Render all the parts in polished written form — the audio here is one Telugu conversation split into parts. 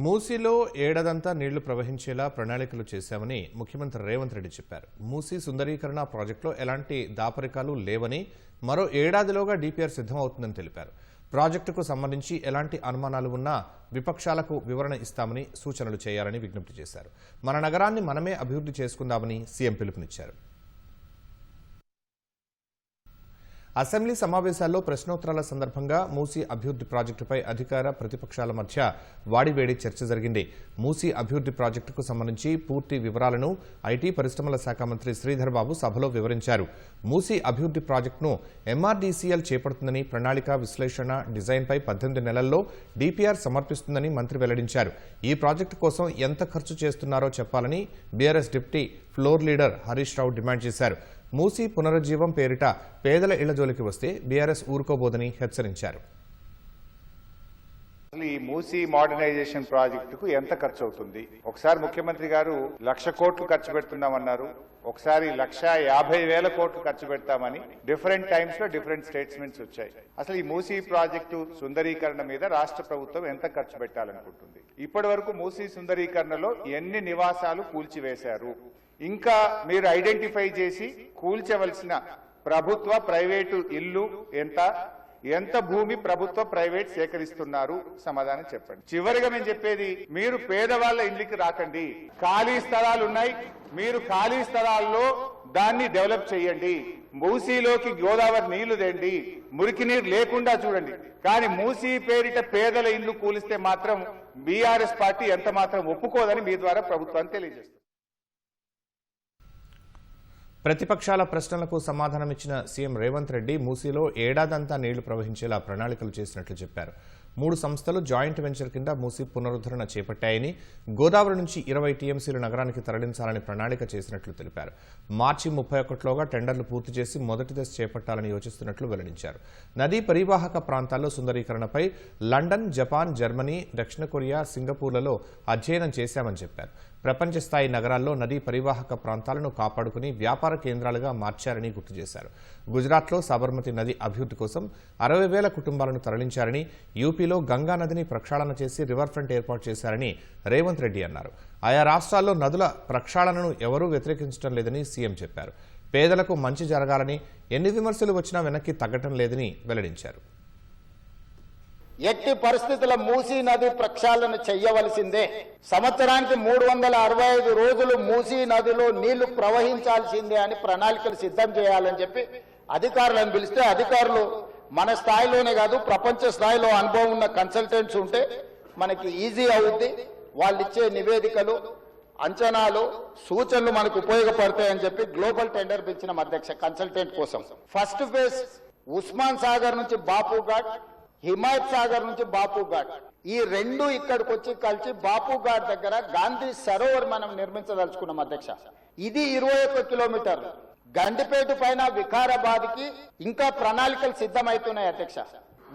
మూసీలో ఏడాదంతా నీళ్లు ప్రవహించేలా ప్రణాళికలు చేశామని ముఖ్యమంత్రి రేవంత్ రెడ్డి చెప్పారు. మూసీ సుందరీకరణ ప్రాజెక్టులో ఎలాంటి దాపరికాలు లేవని, మరో ఏడాదిలోగా డీపీఆర్ సిద్ధమవుతుందని తెలిపారు. ప్రాజెక్టుకు సంబంధించి ఎలాంటి అనుమానాలు ఉన్నా విపక్షాలకు వివరణ ఇస్తామని, సూచనలు చేయాలని విజ్ఞప్తి చేశారు. మన నగరాన్ని మనమే అభివృద్ధి చేసుకుందామని సీఎం పిలుపునిచ్చారు. అసెంబ్లీ సమావేశాల్లో ప్రశ్నోత్తరాల సందర్భంగా మూసీ అభివృద్ధి ప్రాజెక్టుపై అధికార ప్రతిపక్షాల మధ్య వాడివేడి చర్చ జరిగింది. మూసీ అభివృద్ధి ప్రాజెక్టుకు సంబంధించి పూర్తి వివరాలను ఐటీ పరిశ్రమల శాఖ మంత్రి శ్రీధర్ బాబు సభలో వివరించారు. మూసీ అభివృద్ధి ప్రాజెక్టును ఎంఆర్డీసీఎల్ చేపడుతుందని, ప్రణాళిక, విశ్లేషణ, డిజైన్పై 18 నెలల్లో డీపీఆర్ సమర్పిస్తుందని మంత్రి వెల్లడించారు. ఈ ప్రాజెక్టు కోసం ఎంత ఖర్చు చేస్తున్నారో చెప్పాలని BRS deputy floor leader Harish Rao demand చేశారు. మూసీ పునరుజ్జీవం పేరిట పేదల ఇళ్ల జోలికి వస్తే బీఆర్ఎస్ ఊరుకోబోదని హెచ్చరించారు. ఈ మూసీ మోడర్నైజేషన్ ప్రాజెక్టుకు ఎంత ఖర్చు అవుతుంది? ఒకసారి ముఖ్యమంత్రి గారు 1,00,000 కోట్లు ఖర్చు పెడుతున్నామన్నారు, ఒకసారి 1,50,000 కోట్లు ఖర్చు పెడతామని డిఫరెంట్ టైమ్స్ లో డిఫరెంట్ స్టేట్మెంట్స్ వచ్చాయి. అసలు ఈ మూసీ ప్రాజెక్టు సుందరీకరణ మీద రాష్ట్ర ప్రభుత్వం ఎంత ఖర్చు పెట్టాలనుకుంటుంది? ఇప్పటి వరకు మూసీ సుందరీకరణలో ఎన్ని నివాసాలు కూల్చివేశారు? ఇంకా మీరు ఐడెంటిఫై చేసి కూల్చవలసిన ప్రభుత్వ ప్రైవేటు ఇల్లు ఎంత భూమి ప్రభుత్వ ప్రైవేట్ సేకరిస్తున్నారు? సమాధానం చెప్పండి. చివరిగా మేము చెప్పేది, మీరు పేదవాళ్ల ఇంటికి రాకండి. ఖాళీ స్థలాలు ఉన్నాయి, మీరు ఖాళీ స్థలాల్లో దాన్ని డెవలప్ చేయండి. మూసీలోకి గోదావరి నీళ్లు తెండి, మురికి నీరు లేకుండా చూడండి. కానీ మూసీ పేరిట పేదల ఇల్లు కూలిస్తే మాత్రం బీఆర్ఎస్ పార్టీ ఎంత మాత్రం ఒప్పుకోదని మీ ద్వారా ప్రభుత్వాన్ని తెలియజేస్తుంది. ప్రతిపక్షాల ప్రశ్నలకు సమాధానమిచ్చిన సీఎం రేవంత్ రెడ్డి మూసీలో ఏడాదంతా నీళ్లు ప్రవహించేలా ప్రణాళికలు చేసినట్లు చెప్పారు. 3 సంస్థలు జాయింట్ వెంచర్ కింద మూసీ పునరుద్ధరణ చేపట్టాయని, గోదావరి నుంచి 20 టీఎంసీలు నగరానికి తరలించాలని ప్రణాళిక చేసినట్లు తెలిపారు. మార్చి 31లోగా టెండర్లు పూర్తి చేసి మొదటి దశ చేపట్టాలని యోచిస్తున్నట్లు వెల్లడించారు. నదీ పరివాహక ప్రాంతాల్లో సుందరీకరణపై లండన్, జపాన్, జర్మనీ, దక్షిణ కొరియా, సింగపూర్లలో అధ్యయనం చేశామని చెప్పారు. ప్రపంచ స్థాయి నగరాల్లో నదీ పరివాహక ప్రాంతాలను కాపాడుకుని వ్యాపార కేంద్రాలుగా మార్చారని గుర్తు చేశారు. గుజరాత్లో సబర్మతి నది అభివృద్ధి కోసం 60,000 కుటుంబాలను తరలించారని, యూపీలో గంగా నదిని ప్రక్షాళన చేసి రివర్ ఫ్రంట్ ఏర్పాటు చేశారని రేవంత్ రెడ్డి అన్నారు. ఆయా రాష్ట్రాల్లో నదుల ప్రక్షాళనను ఎవరూ వ్యతిరేకించడం లేదని సీఎం చెప్పారు. పేదలకు మంచి జరగాలని, ఎన్ని విమర్శలు వచ్చినా వెనక్కి తగ్గటం లేదని వెల్లడించారు. ఎట్టి పరిస్థితుల మూసీ నది ప్రక్షాళన చెయ్యవలసిందే. సంవత్సరానికి 365 రోజులు మూసీ నదిలో నీళ్లు ప్రవహించాల్సిందే అని ప్రణాళికలు సిద్ధం చేయాలని చెప్పి అధికారులను పిలిస్తే, అధికారులు మన స్థాయిలోనే కాదు ప్రపంచ స్థాయిలో అనుభవం ఉన్న కన్సల్టెంట్స్ ఉంటే మనకి ఈజీ అవుద్ది. వాళ్ళు ఇచ్చే నివేదికలు, అంచనాలు, సూచనలు మనకు ఉపయోగపడతాయని చెప్పి గ్లోబల్ టెండర్ పిలిచిన అధ్యక్ష కన్సల్టెంట్ కోసం. ఫస్ట్ ఫేజ్ ఉస్మాన్ సాగర్ నుంచి బాపు ఘాట్, హిమాయత్ సాగర్ నుంచి బాపు ఘాట్, ఈ 2 ఇక్కడికి వచ్చి కలిసి బాపు ఘాట్ దగ్గర గాంధీ సరోవర్ మనం నిర్మించదలుచుకున్నాం అధ్యక్ష. ఇది 21 కిలోమీటర్లు. గండిపేట పైన వికారాబాద్ కి ఇంకా ప్రణాళికలు సిద్ధమవుతున్నాయి అధ్యక్ష.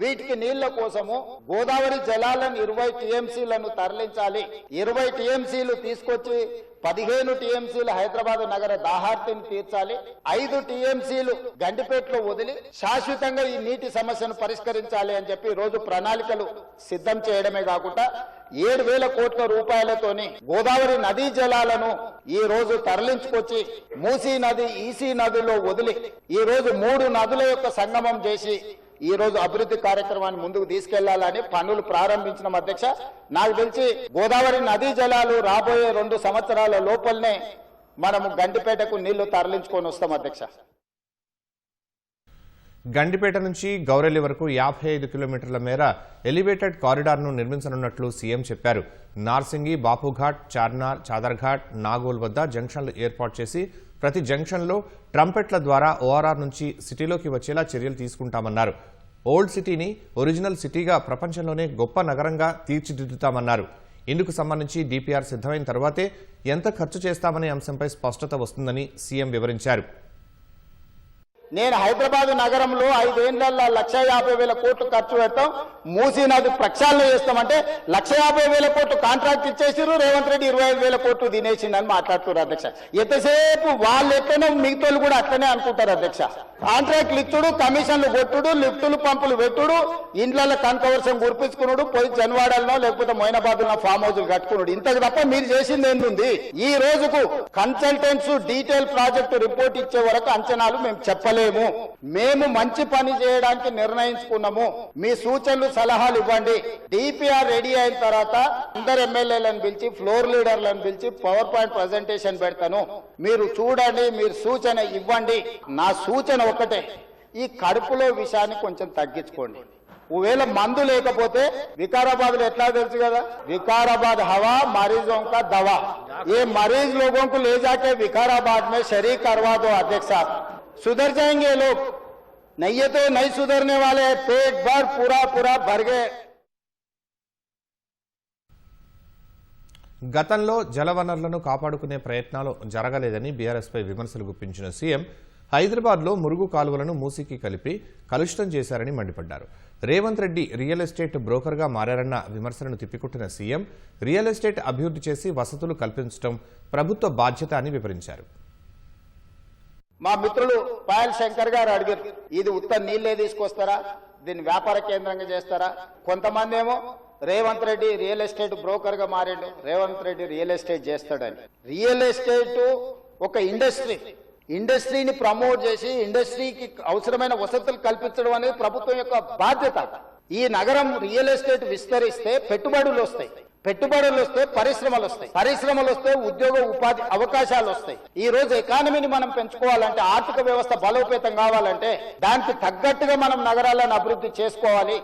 వీటికి నీళ్ల కోసము గోదావరి జలాలను 20 టీఎంసీలను తరలించాలి. 20 టీఎంసీలు తీసుకొచ్చి 15 టీఎంసీలు హైదరాబాద్ నగర దాహార్తిని తీర్చాలి. 5 టీఎంసీలు గండిపేటలో వదిలి శాశ్వతంగా ఈ నీటి సమస్యను పరిష్కరించాలి అని చెప్పి రోజు ప్రణాళికలు సిద్ధం చేయడమే కాకుండా 7,000 కోట్ల రూపాయలతోని గోదావరి నదీ జలాలను ఈ రోజు తరలించుకొచ్చి మూసీ నది, ఈసీ నదిలో వదిలి ఈ రోజు 3 నదుల యొక్క సంగమం చేసి ఈ రోజు అభివృద్ధి కార్యక్రమాన్ని ముందుకు తీసుకెళ్లాలని పనులు ప్రారంభించిన అధ్యక్ష. నాకు తెలిసి గోదావరి నదీ జలాలు రాబోయే 2 సంవత్సరాల లోపలనే మనము గండిపేటకు నీళ్లు తరలించుకొని వస్తాం అధ్యక్ష. గండిపేట నుంచి గౌరెల్లి వరకు 55 కిలోమీటర్ల మేర ఎలివేటెడ్ కారిడార్ను నిర్మించనున్నట్లు సీఎం చెప్పారు. నార్సింగి, బాపుఘాట్, చార్నార్, చాదర్ఘాట్, నాగోల్ వద్ద జంక్షన్లు ఏర్పాటు చేసి ప్రతి జంక్షన్లో ట్రంపెట్ల ద్వారా ఓఆర్ఆర్ నుంచి సిటీలోకి వచ్చేలా చర్యలు తీసుకుంటామన్నారు. ఓల్డ్ సిటీని ఒరిజినల్ సిటీగా, ప్రపంచంలోనే గొప్ప నగరంగా తీర్చిదిద్దుతామన్నారు. ఇందుకు సంబంధించి డీపీఆర్ సిద్ధమైన తర్వాతే ఎంత ఖర్చు చేస్తామనే అంశంపై స్పష్టత వస్తుందని సీఎం వివరించారు. నేను హైదరాబాద్ నగరంలో 5 ఏళ్లలో 1,50,000 కోట్లు ఖర్చు పెడతాం, మూసీ నది ప్రక్షాళన చేస్తామంటే 1,50,000 కోట్లు కాంట్రాక్ట్ ఇచ్చేసిరు, రేవంత్ రెడ్డి 25,000 కోట్లు తినేసిండని మాట్లాడుతున్నారు అధ్యక్ష. ఎంతసేపు వాళ్ళు ఎట్లనో మిగతాలు కూడా అట్లనే అనుకుంటారు అధ్యక్ష. కాంట్రాక్ట్లు ఇచ్చుడు, కమిషన్లు కొట్టుడు, లిఫ్టులు పంపులు పెట్టుడు, ఇండ్లలో కనకవర్షం కురిపించుకున్నాడు, పోయి జన్వాడల్లో లేకపోతే మొయినాబాద్లో ఫామ్ హౌస్లు కట్టుకున్నాడు. ఇంతకు తప్ప మీరు చేసింది ఏంటుంది? ఈ రోజుకు కన్సల్టెంట్స్ డీటెయిల్ ప్రాజెక్టు రిపోర్ట్ ఇచ్చే వరకు అంచనాలు మేము చెప్పలేము. మేము మంచి పని చేయడానికి నిర్ణయించుకున్నాము. మీ సూచనలు సలహాలు ఇవ్వండి. డిపిఆర్ రెడీ అయిన తర్వాత అందరు ఎమ్మెల్యేలను పిలిచి, ఫ్లోర్ లీడర్లను పిలిచి పవర్ పాయింట్ ప్రజెంటేషన్ పెడతాను. మీరు చూడండి, మీరు సూచన ఇవ్వండి. నా సూచన ఒకటే, ఈ కడుపులో విషయాన్ని కొంచెం తగ్గించుకోండి. ఒకవేళ మందు లేకపోతే వికారాబాద్ లో ఎట్లా తెలుసు కదా, వికారాబాద్ హవా मरीजों का दवा, ये मरीज लोगों को ले जाके विकाराबाद में शरीक करवा दो अध्यक्ष साहब, सुधर जाएंगे लोग. नहीं है तो नहीं सुधरने वाले, पेट भर पूरा भर गए. గతంలో జలవనరులను కాపాడుకునే ప్రయత్నాలు జరగలేదని బీఆర్ఎస్పై విమర్శలు గుప్పించిన సీఎం హైదరాబాద్లో మురుగు కాలువలను మూసీకి కలిపి కలుషితం చేశారని మండిపడ్డారు. రేవంత్ రెడ్డి రియల్ ఎస్టేట్ బ్రోకర్గా మారారన్న విమర్శలను తిప్పికొట్టిన సీఎం రియల్ ఎస్టేట్ అభివృద్ధి చేసి వసతులు కల్పించడం ప్రభుత్వ బాధ్యత అని వివరించారు. మా మిత్రులు పాయల్ శంకర్ గారు అడిగారు, ఇది ఉత్త నీళ్లే తీసుకొస్తారా, దీన్ని వ్యాపార కేంద్రంగా చేస్తారా? కొంతమంది ఏమో Revanth Reddy real estate broker గా మారిండు, రేవంత్ రెడ్డి రియల్ ఎస్టేట్ చేస్తాడని. రియల్ ఎస్టేట్ ఒక ఇండస్ట్రీని ప్రమోట్ చేసి ఇండస్ట్రీకి అవసరమైన వసతులు కల్పించడం అనేది ప్రభుత్వం యొక్క బాధ్యత. ఈ నగరం రియల్ ఎస్టేట్ విస్తరిస్తే పెట్టుబడులు వస్తాయి, పెట్టుబడులు వస్తే పరిశ్రమలు వస్తాయి, పరిశ్రమలు వస్తే ఉద్యోగ ఉపాధి అవకాశాలు వస్తాయి. ఈ రోజు ఎకానమీని మనం పెంచుకోవాలంటే, ఆర్థిక వ్యవస్థ బలోపేతం కావాలంటే దానికి తగ్గట్టుగా మనం నగరాలను అభివృద్ధి చేసుకోవాలి.